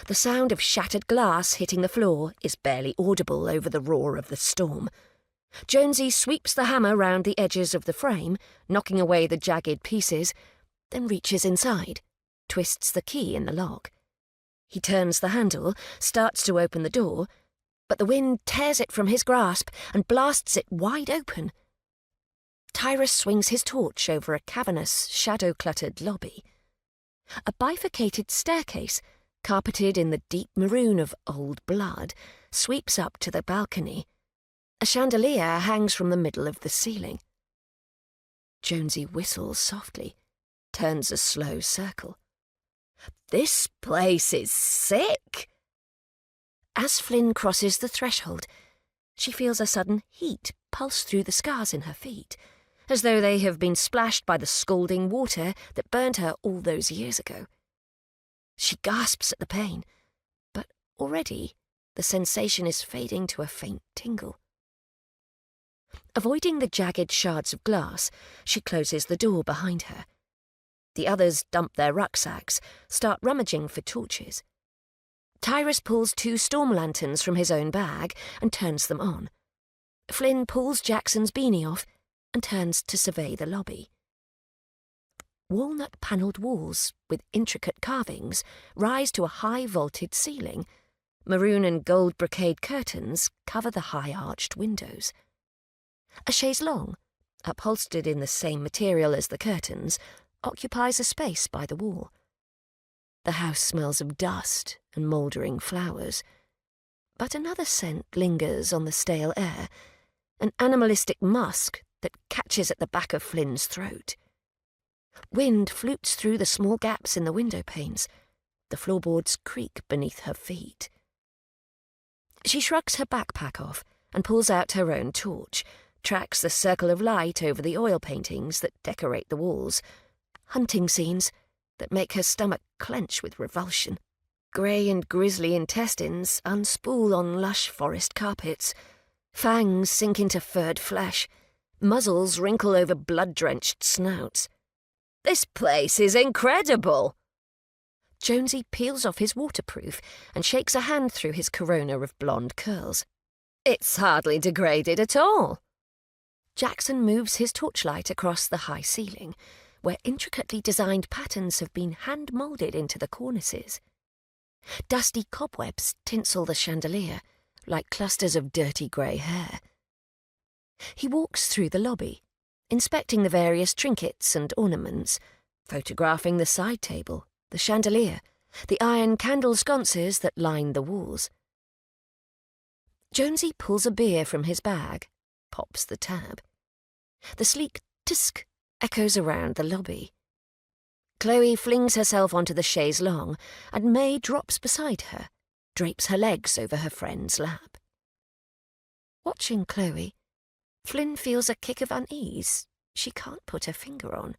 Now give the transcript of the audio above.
The sound of shattered glass hitting the floor is barely audible over the roar of the storm. Jonesy sweeps the hammer round the edges of the frame, knocking away the jagged pieces, then reaches inside, twists the key in the lock. He turns the handle, starts to open the door, but the wind tears it from his grasp and blasts it wide open. Tyrus swings his torch over a cavernous, shadow-cluttered lobby. A bifurcated staircase, carpeted in the deep maroon of old blood, sweeps up to the balcony. A chandelier hangs from the middle of the ceiling. Jonesy whistles softly, turns a slow circle. "This place is sick!" As Flynn crosses the threshold, she feels a sudden heat pulse through the scars in her feet, as though they have been splashed by the scalding water that burned her all those years ago. She gasps at the pain, but already the sensation is fading to a faint tingle. Avoiding the jagged shards of glass, she closes the door behind her. The others dump their rucksacks, start rummaging for torches. Tyrus pulls 2 storm lanterns from his own bag and turns them on. Flynn pulls Jackson's beanie off and turns to survey the lobby. Walnut-panelled walls with intricate carvings rise to a high-vaulted ceiling. Maroon and gold brocade curtains cover the high-arched windows. A chaise longue, upholstered in the same material as the curtains, occupies a space by the wall. The house smells of dust and mouldering flowers, but another scent lingers on the stale air, an animalistic musk that catches at the back of Flynn's throat. Wind flutes through the small gaps in the window panes. The floorboards creak beneath her feet. She shrugs her backpack off and pulls out her own torch, tracks the circle of light over the oil paintings that decorate the walls, hunting scenes that make her stomach clench with revulsion. Grey and grisly intestines unspool on lush forest carpets. Fangs sink into furred flesh. Muzzles wrinkle over blood-drenched snouts. "This place is incredible!" Jonesy peels off his waterproof and shakes a hand through his corona of blonde curls. "It's hardly degraded at all." Jackson moves his torchlight across the high ceiling, where intricately designed patterns have been hand-moulded into the cornices. Dusty cobwebs tinsel the chandelier, like clusters of dirty grey hair. He walks through the lobby, inspecting the various trinkets and ornaments, photographing the side table, the chandelier, the iron candle sconces that line the walls. Jonesy pulls a beer from his bag, pops the tab. The sleek tisk echoes around the lobby. Chloe flings herself onto the chaise longue, and May drops beside her, drapes her legs over her friend's lap. Watching Chloe, Flynn feels a kick of unease she can't put her finger on.